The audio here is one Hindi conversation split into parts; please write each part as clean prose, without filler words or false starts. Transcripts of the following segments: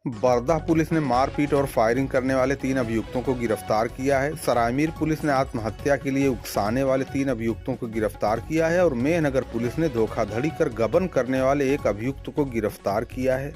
बरधा पुलिस ने मारपीट और फायरिंग करने वाले 3 अभियुक्तों को गिरफ्तार किया है। सरायमीर पुलिस ने आत्महत्या के लिए उकसाने वाले 3 अभियुक्तों को गिरफ्तार किया है और मेहनगर पुलिस ने धोखाधड़ी कर गबन करने वाले एक अभियुक्त को गिरफ्तार किया है।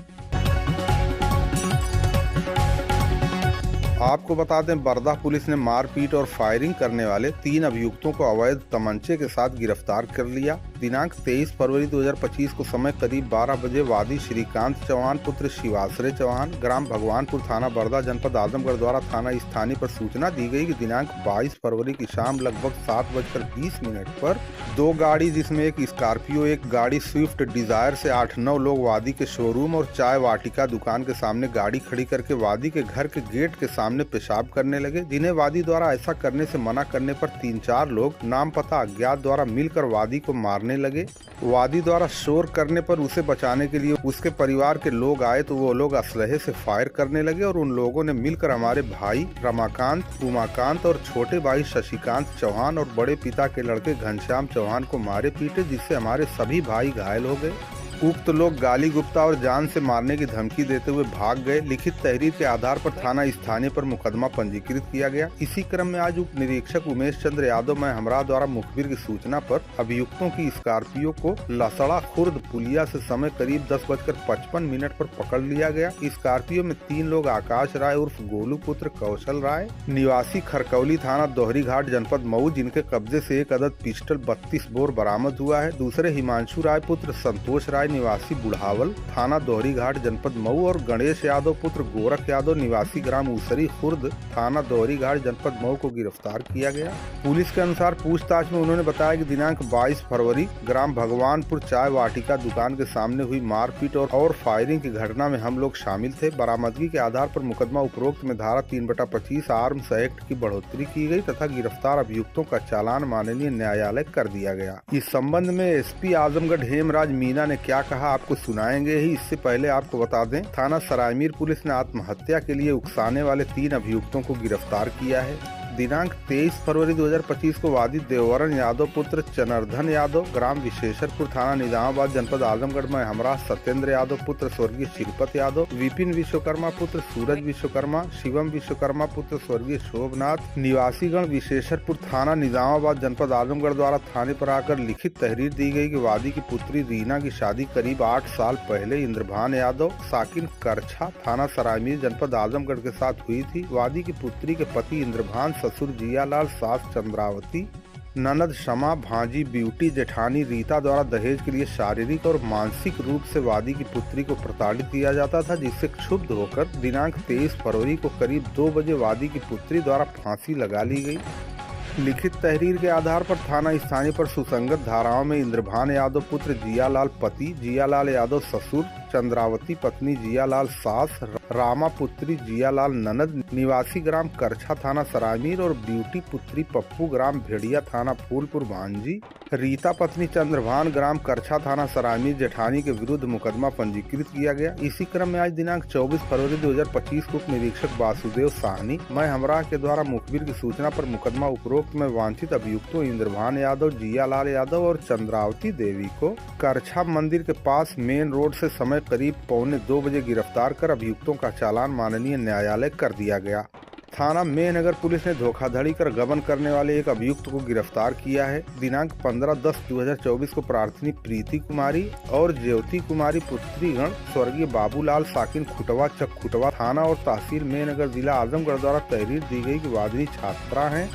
आपको बता दें, बरधा पुलिस ने मारपीट और फायरिंग करने वाले 3 अभियुक्तों को अवैध तमंचे के साथ गिरफ्तार कर लिया। दिनांक 23 फरवरी 2025 को समय करीब 12 बजे वादी श्रीकांत चौहान पुत्र शिवाश्रय चौहान, ग्राम भगवानपुर, थाना बरधा, जनपद आजमगढ़ द्वारा थाना स्थानीय पर सूचना दी गई कि दिनांक 22 फरवरी की शाम लगभग 7:20 पर 2 गाड़ी, जिसमें एक स्कॉर्पियो, एक गाड़ी स्विफ्ट डिजायर से 8-9 लोग वादी के शोरूम और चाय वाटिका दुकान के सामने गाड़ी खड़ी करके वादी के घर के गेट के सामने पेशाब करने लगे, जिन्हें वादी द्वारा ऐसा करने से मना करने पर 3-4 लोग नाम पता अज्ञात द्वारा मिलकर वादी को मारने लगे। वादी द्वारा शोर करने पर उसे बचाने के लिए उसके परिवार के लोग आए तो वो लोग असलहे से फायर करने लगे और उन लोगों ने मिलकर हमारे भाई रमाकांत, उमाकांत और छोटे भाई शशिकांत चौहान और बड़े पिता के लड़के घनश्याम चौहान को मारे पीटे, जिससे हमारे सभी भाई घायल हो गए। उक्त लोग गाली गुप्ता और जान से मारने की धमकी देते हुए भाग गए। लिखित तहरीर के आधार पर थाना स्थानीय पर मुकदमा पंजीकृत किया गया। इसी क्रम में आज उप निरीक्षक उमेश चंद्र यादव मैं हमरा द्वारा मुखबिर की सूचना पर अभियुक्तों की स्कॉर्पियो को लसड़ा खुर्द पुलिया से समय करीब 10:55 पर पकड़ लिया गया। स्कॉर्पियो में 3 लोग आकाश राय उर्फ गोलू पुत्र कौशल राय निवासी खरकौली, थाना दोहरी घाट, जनपद मऊ, जिनके कब्जे से एक अदद पिस्टल 32 बोर बरामद हुआ है। दूसरे हिमांशु राय पुत्र संतोष राय निवासी बुढ़ावल, थाना दोहरी घाट, जनपद मऊ और गणेश यादव पुत्र गोरख यादव निवासी ग्राम उसरी खुर्द, थाना दोहरी घाट, जनपद मऊ को गिरफ्तार किया गया। पुलिस के अनुसार पूछताछ में उन्होंने बताया कि दिनांक 22 फरवरी ग्राम भगवानपुर चाय वाटिका दुकान के सामने हुई मारपीट और फायरिंग की घटना में हम लोग शामिल थे। बरामदगी के आधार पर मुकदमा उपरोक्त में धारा 3/25 आर्म्स एक्ट की बढ़ोतरी की गई तथा गिरफ्तार अभियुक्तों का चालान माननीय न्यायालय कर दिया गया। इस संबंध में एसपी आजमगढ़ हेमराज मीना ने क्या कहा आपको सुनाएंगे ही। इससे पहले आपको बता दें, थाना सरायमीर पुलिस ने आत्महत्या के लिए उकसाने वाले 3 अभियुक्तों को गिरफ्तार किया है। दिनांक 23 फरवरी 2025 को वादी देववरण यादव पुत्र चनर्धन यादव, ग्राम विशेषरपुर, थाना निजामाबाद, जनपद आजमगढ़ में हमरा सत्येंद्र यादव पुत्र स्वर्गीय श्रीपत यादव, विपिन विश्वकर्मा पुत्र सूरज विश्वकर्मा, शिवम विश्वकर्मा पुत्र स्वर्गीय शोभनाथ निवासीगण विशेषरपुर, थाना निजामाबाद, जनपद आजमगढ़ द्वारा थाने पर आकर लिखित तहरीर दी गई कि वादी की पुत्री रीना की शादी करीब 8 साल पहले इंद्रभान यादव साकिन करछा, थाना सरायमीर, जनपद आजमगढ़ के साथ हुई थी। वादी की पुत्री के पति इंद्रभान, ससुर जियालाल, सास चंद्रावती, ननद शमा, भांजी ब्यूटी, जेठानी रीता द्वारा दहेज के लिए शारीरिक और मानसिक रूप से वादी की पुत्री को प्रताड़ित किया जाता था, जिससे क्षुब्ध होकर दिनांक 23 फरवरी को करीब 2 बजे वादी की पुत्री द्वारा फांसी लगा ली गई। लिखित तहरीर के आधार पर थाना स्थानीय पर सुसंगत धाराओं में इंद्रभान यादव पुत्र जियालाल पति, जियालाल यादव ससुर, चंद्रावती पत्नी जियालाल सास, रामा पुत्री जियालाल ननद निवासी ग्राम करछा, थाना सरायमीर और ब्यूटी पुत्री पप्पू, ग्राम भेड़िया, थाना फूलपुर भांजी, रीता पत्नी चंद्रभान, ग्राम करछा, थाना सरायमीर, जेठानी के विरुद्ध मुकदमा पंजीकृत किया गया। इसी क्रम में आज दिनांक 24 फरवरी 2025 को उप निरीक्षक वासुदेव साहनी मैं हमरा के द्वारा मुखबिर की सूचना पर मुकदमा उपरोक्त में वांछित अभियुक्तों इंद्रभान यादव, जियालाल यादव और चंद्रावती देवी को करछा मंदिर के पास मेन रोड से समय करीब 1:45 बजे गिरफ्तार कर अभियुक्तों का चालान माननीय न्यायालय कर दिया गया। थाना मेहनगर पुलिस ने धोखाधड़ी कर गबन करने वाले एक अभियुक्त को गिरफ्तार किया है। दिनांक 15/10/2024 को प्रार्थनी प्रीति कुमारी और ज्योति कुमारी पुत्रीगण स्वर्गीय बाबूलाल साकिन खुटवा चक खुटवा, थाना और तहसील मेहनगर, जिला आजमगढ़ द्वारा तहरीर दी गई कि वादिनी छात्रा हैं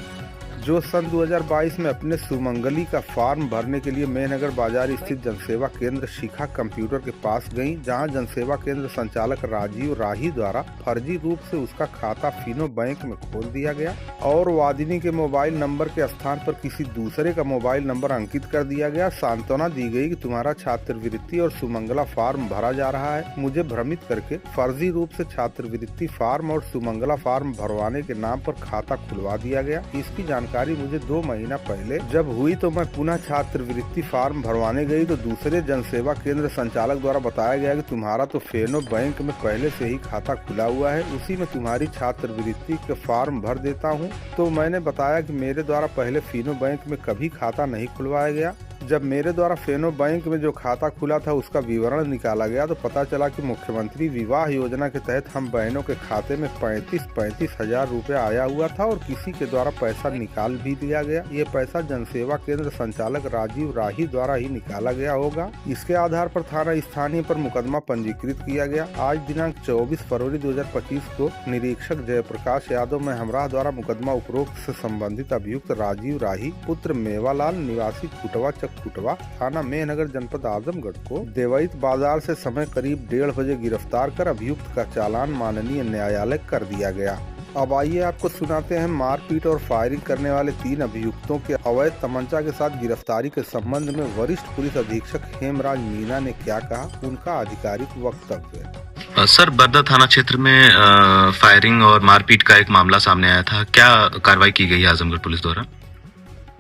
जो सन 2022 में अपने सुमंगली का फॉर्म भरने के लिए मेहनगर बाजार स्थित जनसेवा केंद्र शिखा कंप्यूटर के पास गईं, जहां जनसेवा केंद्र संचालक राजीव राही द्वारा फर्जी रूप से उसका खाता फिनो बैंक में खोल दिया गया और वादिनी के मोबाइल नंबर के स्थान पर किसी दूसरे का मोबाइल नंबर अंकित कर दिया गया। सांत्वना दी गई कि तुम्हारा छात्रवृत्ति और सुमंगला फॉर्म भरा जा रहा है। मुझे भ्रमित करके फर्जी रूप से छात्रवृत्ति फॉर्म और सुमंगला फॉर्म भरवाने के नाम पर खाता खुलवा दिया गया। इसकी जानकारी मुझे 2 महीना पहले जब हुई तो मैं पुनः छात्रवृत्ति फॉर्म भरवाने गई तो दूसरे जनसेवा केंद्र संचालक द्वारा बताया गया कि तुम्हारा तो फेनो बैंक में पहले से ही खाता खुला हुआ है, उसी में तुम्हारी छात्रवृत्ति के फॉर्म भर देता हूं। तो मैंने बताया कि मेरे द्वारा पहले फिनो बैंक में कभी खाता नहीं खुलवाया गया। जब मेरे द्वारा फेनो बैंक में जो खाता खुला था उसका विवरण निकाला गया तो पता चला कि मुख्यमंत्री विवाह योजना के तहत हम बहनों के खाते में 35 हजार रुपया आया हुआ था और किसी के द्वारा पैसा निकाल भी दिया गया। ये पैसा जनसेवा केंद्र संचालक राजीव राही द्वारा ही निकाला गया होगा। इसके आधार पर थाना स्थानीय पर मुकदमा पंजीकृत किया गया। आज दिनांक 24 फरवरी 2025 को निरीक्षक जयप्रकाश यादव में हमरा द्वारा मुकदमा उपरोक्त से संबंधित अभियुक्त राजीव राही पुत्र मेवालाल निवासी कुटवा कुटवा थाना मेहनगर जनपद आजमगढ़ को देवईत बाजार से समय करीब 1:30 बजे गिरफ्तार कर अभियुक्त का चालान माननीय न्यायालय कर दिया गया। अब आइए आपको सुनाते हैं मारपीट और फायरिंग करने वाले 3 अभियुक्तों के अवैध तमंचा के साथ गिरफ्तारी के संबंध में वरिष्ठ पुलिस अधीक्षक हेमराज मीना ने क्या कहा, उनका आधिकारिक वक्तव्य। सर, बरदा थाना क्षेत्र में फायरिंग और मारपीट का एक मामला सामने आया था, क्या कार्रवाई की गई है आजमगढ़ पुलिस द्वारा?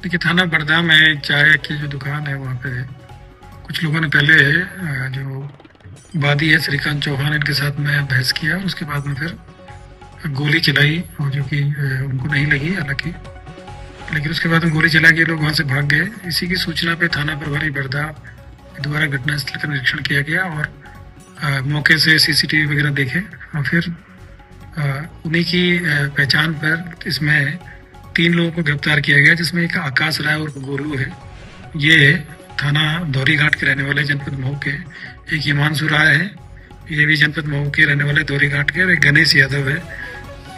देखिए, थाना बरदा में चाय की जो दुकान है वहाँ पे कुछ लोगों ने पहले जो वादी है श्रीकांत चौहान, इनके साथ में बहस किया। उसके बाद में फिर गोली चलाई और जो कि उनको नहीं लगी हालांकि, लेकिन उसके बाद में गोली चला के लोग वहाँ से भाग गए। इसी की सूचना पे थाना प्रभारी बरदा द्वारा घटनास्थल का निरीक्षण किया गया और मौके से सीसीटीवी वगैरह देखे और फिर उन्हीं की पहचान पर इसमें 3 लोगों को गिरफ्तार किया गया, जिसमें एक आकाश राय और गोलू है। ये थाना धौरी घाट के रहने वाले जनपद मऊ के। एक हिमांशु राय है, ये भी जनपद मऊ के रहने वाले धौरी घाट के। और एक गणेश यादव है,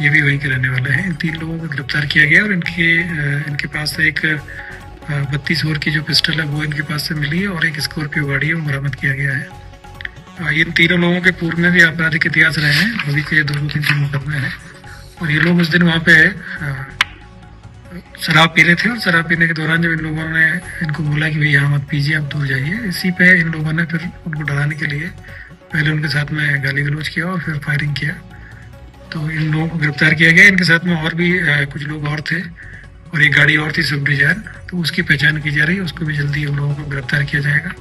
ये भी वहीं के रहने वाले हैं। इन 3 लोगों को गिरफ्तार किया गया और इनके पास से एक 32 बोर की जो पिस्टल है वो इनके पास से मिली है और एक स्कॉर्पियो गाड़ी है वो बरामद किया गया है। इन 3 लोगों के पूर्व में भी आपराधिक इतिहास रहे हैं, अभी के 2-3 मुकदमे हैं। और ये लोग उस दिन वहाँ पे शराब पी रहे थे और शराब पीने के दौरान जब इन लोगों ने इनको बोला कि भाई यहाँ मत पीजिए, आप दूर जाइए, इसी पे इन लोगों ने फिर उनको डराने के लिए पहले उनके साथ में गाली गलौज किया और फिर फायरिंग किया। तो इन लोगों को गिरफ्तार किया गया। इनके साथ में और भी कुछ लोग और थे और एक गाड़ी और थी स्विफ्ट डिजायर, तो उसकी पहचान की जा रही है। उसको भी जल्दी उन लोगों को गिरफ्तार किया जाएगा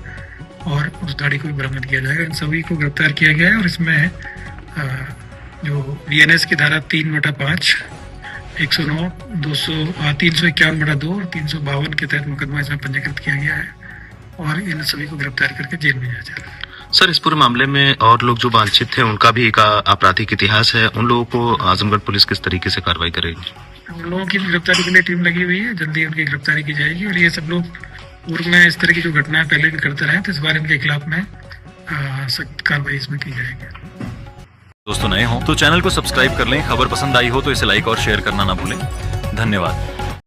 और उस गाड़ी को भी बरामद किया जाएगा। इन सभी को गिरफ्तार किया गया है और इसमें जो BNS की धारा 3/5, 109, 351/2 और 352 के तहत मुकदमा इसमें पंजीकृत किया गया है और इन सभी को गिरफ्तार करके जेल में जाया जाएगा। सर, इस पूरे मामले में और लोग जो वांछित थे उनका भी एक आपराधिक इतिहास है, उन लोगों को आजमगढ़ पुलिस किस तरीके से कार्रवाई करेगी? उन लोगों की गिरफ्तारी के लिए टीम लगी हुई है, जल्दी उनकी गिरफ्तारी की जाएगी। और ये सब लोग पूर्व में इस तरह की जो घटनाएं पहले भी करते रहे, तो इस बार इनके खिलाफ में सख्त कार्रवाई इसमें की जाएगी। दोस्तों, नए हो तो चैनल को सब्सक्राइब कर लें, खबर पसंद आई हो तो इसे लाइक और शेयर करना ना भूलें। धन्यवाद।